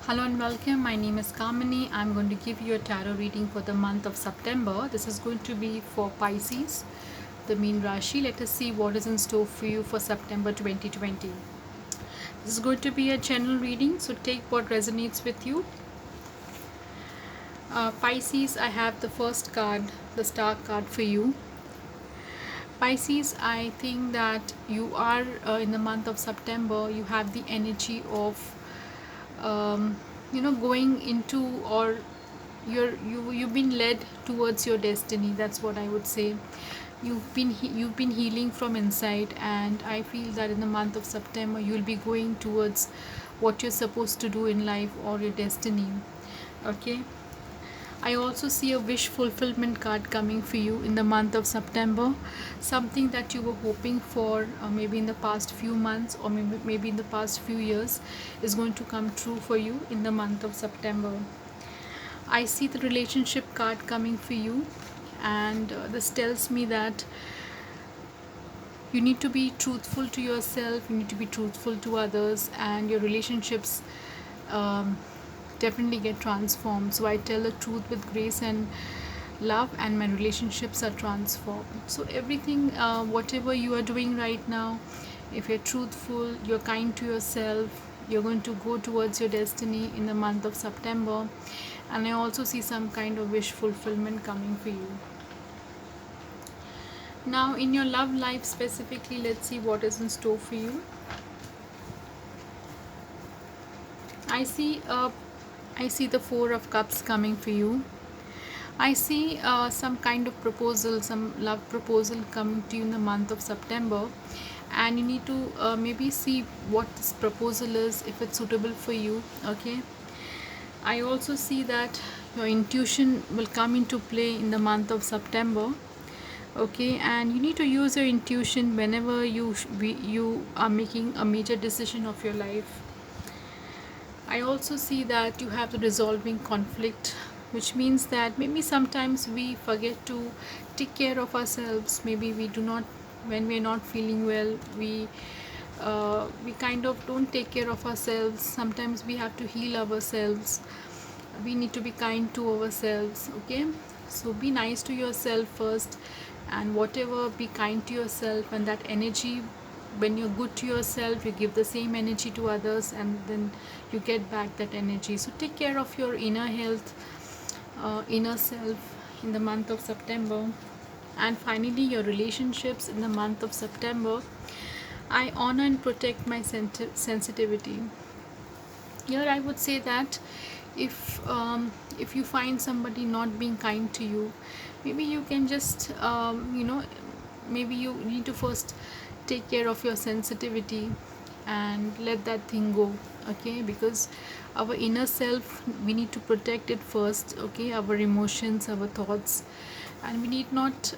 Hello and welcome. My name is Kamini. I'm going to give you a tarot reading for the month of September. This is going to be for Pisces, the Meen Rashi. Let us see what is in store for you for September 2020. This is going to be a general reading, so take what resonates with you. Pisces, I have the first card, the Star card for you. Pisces, I think that you are in the month of September, you have the energy of going into, or you've been led towards your destiny. That's what I would say. You've been healing from inside, and I feel that in the month of September you'll be going towards what you're supposed to do in life or your destiny. Okay, I also see a wish fulfillment card coming for you in the month of September. Something that you were hoping for, maybe in the past few months, or maybe in the past few years, is going to come true for you in the month of September. I see the relationship card coming for you, and this tells me that you need to be truthful to yourself, you need to be truthful to others, and your relationships um, definitely get transformed. So I tell the truth with grace and love, and my relationships are transformed. So everything, whatever you are doing right now, if you're truthful, you're kind to yourself, you're going to go towards your destiny in the month of September. And I also see some kind of wish fulfillment coming for you. Now, in your love life specifically, let's see what is in store for you. I see I see the Four of Cups coming for you. I see some kind of proposal, some love proposal coming to you in the month of September, and you need to maybe see what this proposal is, if it's suitable for you. Okay. I also see that your intuition will come into play in the month of September. Okay, and you need to use your intuition whenever you are making a major decision of your life. I also see that you have the resolving conflict, which means that maybe sometimes we forget to take care of ourselves. Maybe we do not, when we are not feeling well, we kind of don't take care of ourselves. Sometimes we have to heal ourselves. We need to be kind to ourselves. Okay, so be nice to yourself first, and whatever, be kind to yourself, and that energy, when you're good to yourself, you give the same energy to others, and then you get back that energy. So take care of your inner health, inner self in the month of September. And finally, your relationships in the month of September. I honor and protect my sensitivity. Here I would say that if you find somebody not being kind to you, maybe you can just maybe you need to first take care of your sensitivity and let that thing go. Okay, because our inner self, we need to protect it first. Okay, our emotions, our thoughts, and we need not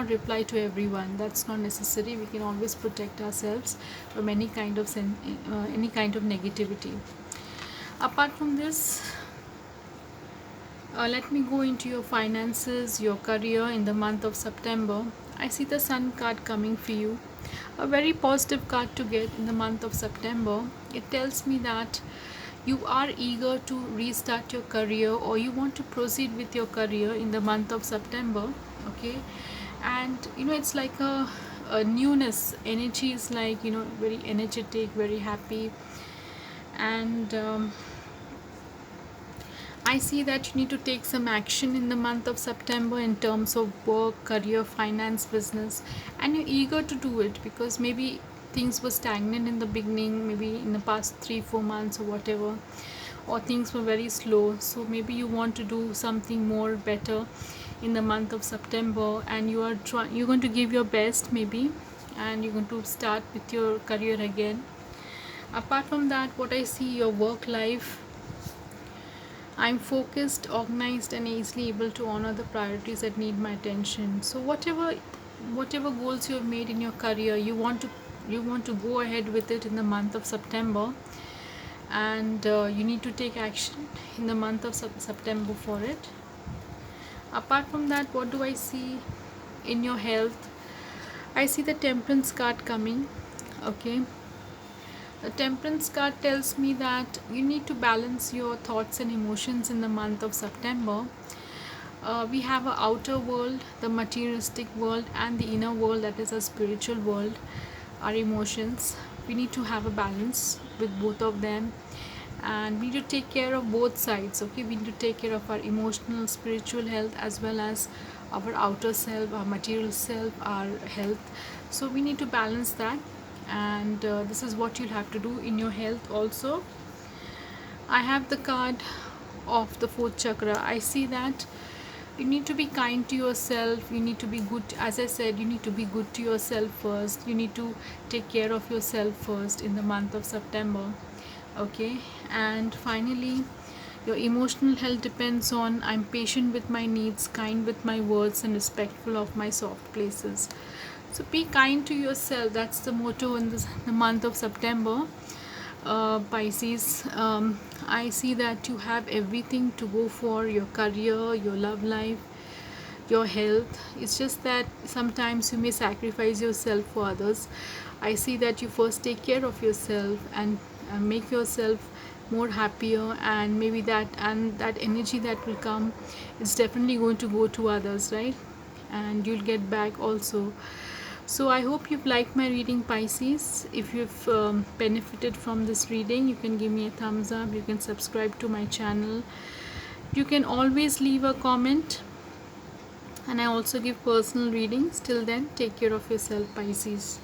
reply to everyone. That's not necessary. We can always protect ourselves from any kind of any kind of negativity. Apart from this, let me go into your finances, your career in the month of September. I see the Sun card coming for you. A very positive card to get in the month of September. It tells me that you are eager to restart your career, or you want to proceed with your career in the month of September. Okay, and it's like a newness. Energy is like, very energetic, very happy, and I see that you need to take some action in the month of September in terms of work, career, finance, business, and you're eager to do it because maybe things were stagnant in the beginning, maybe in the past 3-4 months or whatever, or things were very slow. So maybe you want to do something more better in the month of September, and you're going to give your best maybe, and you're going to start with your career again. Apart from that, what I see, your work life, I'm focused, organized, and easily able to honor the priorities that need my attention. So whatever goals you have made in your career, you want to go ahead with it in the month of September, and you need to take action in the month of September for it. Apart from that, what do I see in your health? I see the Temperance card coming. Okay, The Temperance card tells me that you need to balance your thoughts and emotions in the month of September. We have an outer world, the materialistic world, and the inner world, that is a spiritual world, our emotions. We need to have a balance with both of them, and we need to take care of both sides. Okay, we need to take care of our emotional, spiritual health as well as our outer self, our material self, our health. So we need to balance that, and this is what you'll have to do in your health also. I have the card of the fourth chakra. I see that you need to be kind to yourself, you need to be good. As I said, you need to be good to yourself first, you need to take care of yourself first in the month of September. Okay, and finally, your emotional health depends on I'm patient with my needs, kind with my words, and respectful of my soft places. So be kind to yourself. That's the motto in the month of September. Pisces, I see that you have everything to go for your career, your love life, your health. It's just that sometimes you may sacrifice yourself for others. I see that you first take care of yourself and make yourself more happier, and maybe that energy that will come, it's definitely going to go to others, right? And you'll get back also. So I hope you've liked my reading, Pisces. If you've benefited from this reading, you can give me a thumbs up, you can subscribe to my channel, you can always leave a comment, and I also give personal readings. Till then, take care of yourself, Pisces.